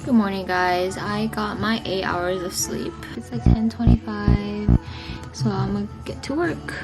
Good morning, guys. I got my 8 hours of sleep. It's like 10:25, so I'm gonna get to work.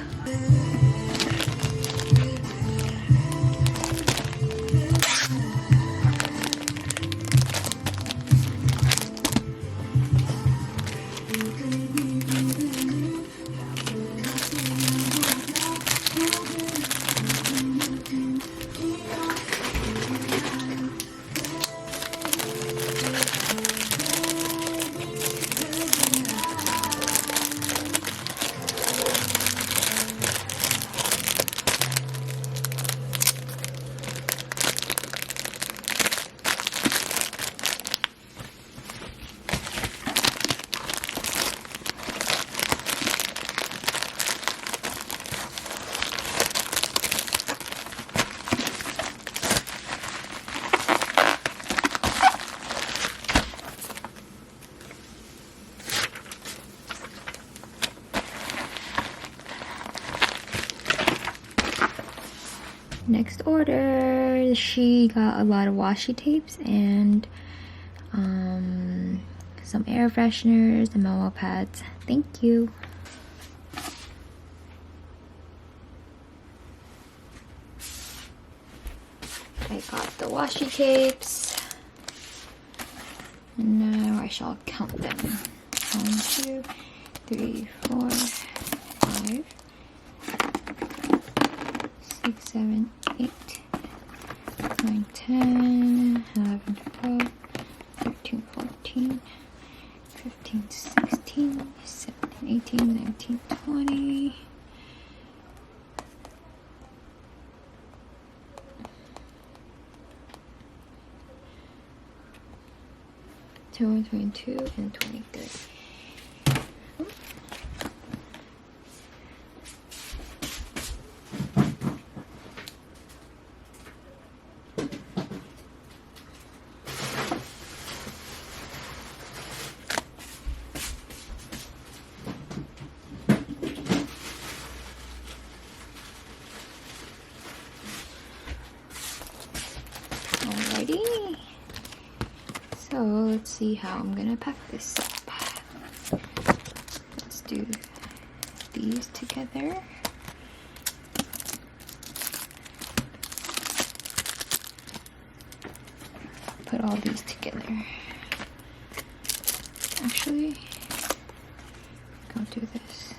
Next order, she got a lot of washi tapes and some air fresheners and Momo pads. Thank you. I got the washi tapes, and now I shall count them. 1, 2, 3, 4, 5, 6, 7, 8, 9, 10, 11, 12, 13, 14, 15, 16, 17, 18, 19, 20. Two, 22, and 23. Alrighty. So let's see how I'm gonna pack this up. Let's do these together. Put all these together. Actually, go do this.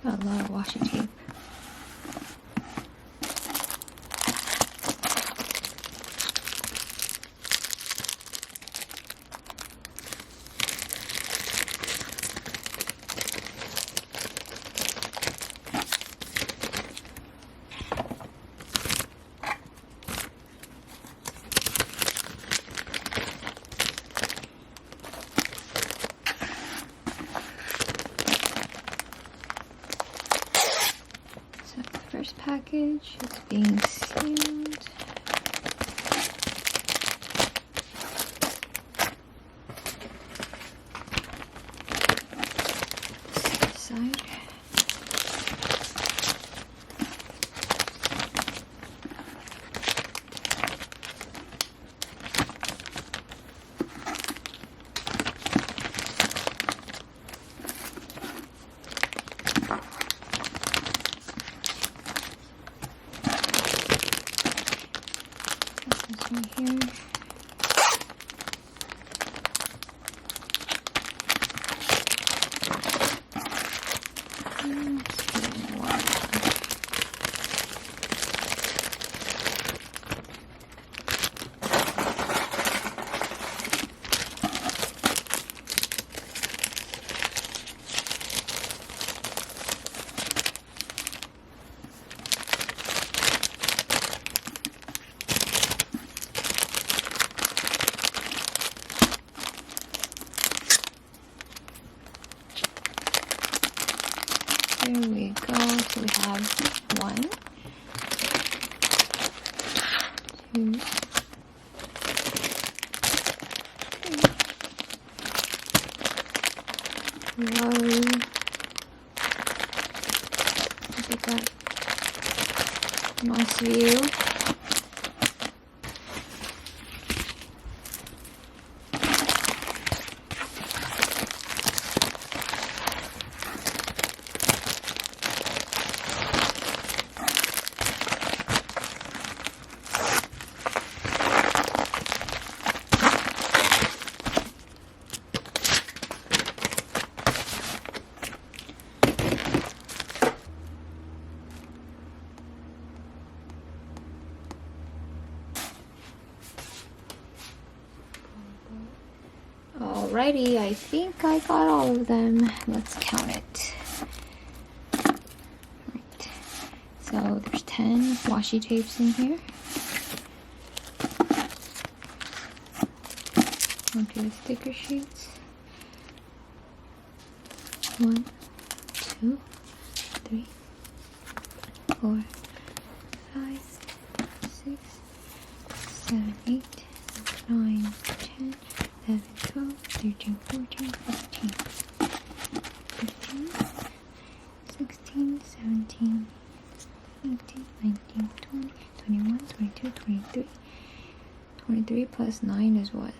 Got a lot of washi tape. First package is being sealed. This side. Right here. There we go. So we have 1, 2, 3, Whoa. Look at that. Nice view. Alrighty, I think I got all of them. Let's count it. Right. So there's 10 washi tapes in here. Onto the sticker sheets. 1, 2, 3, 4, 5, 6, 7, 8, 9, 10, 11, 12, 13, 14, 15, 16, 17, 18, 19, 20, 21, 22, 23. 23 plus 9 is what?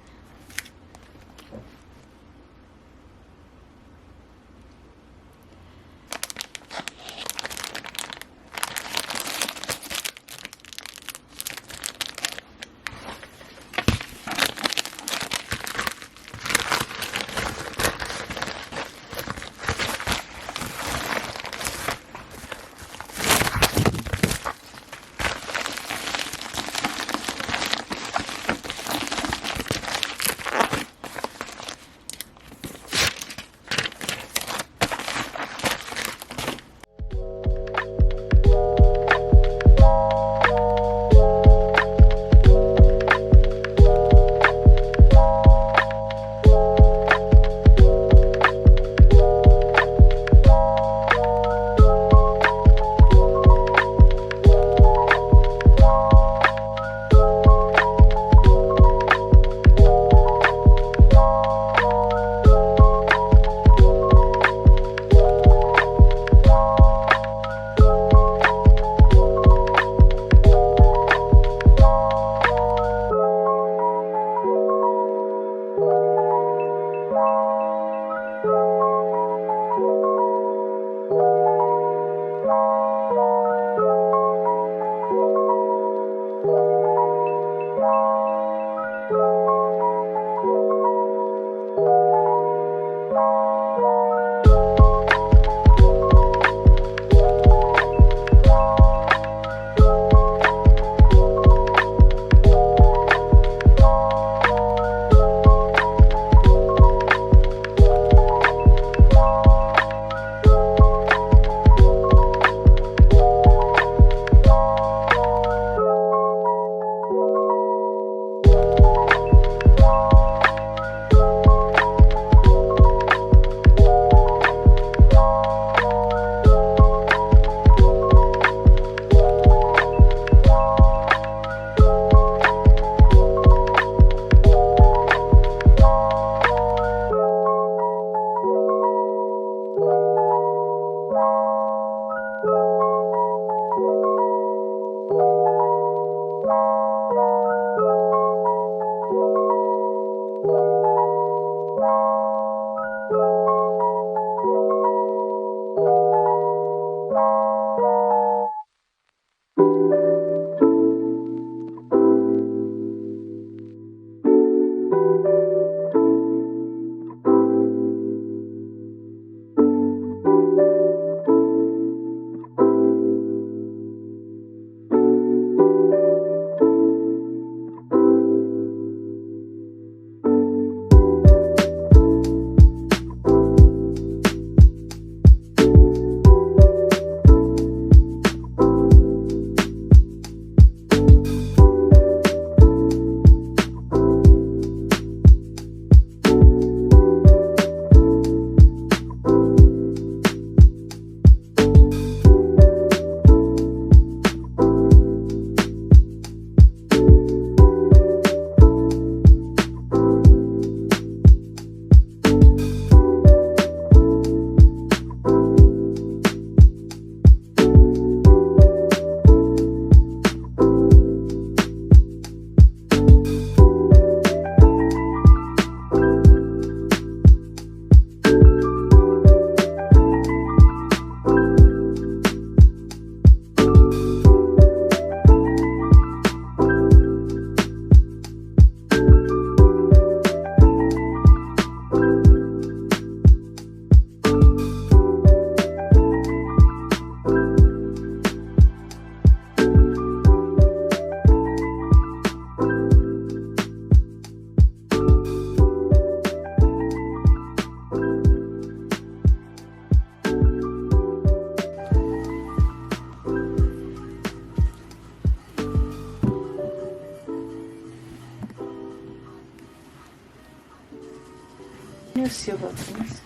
You still buttons?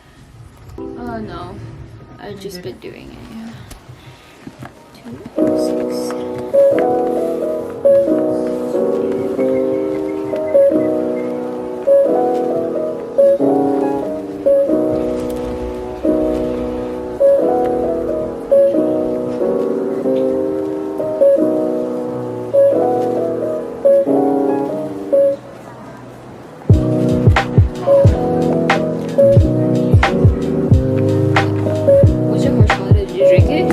No. I've just been doing it, yeah. 206. What's your horse water? Did you drink it?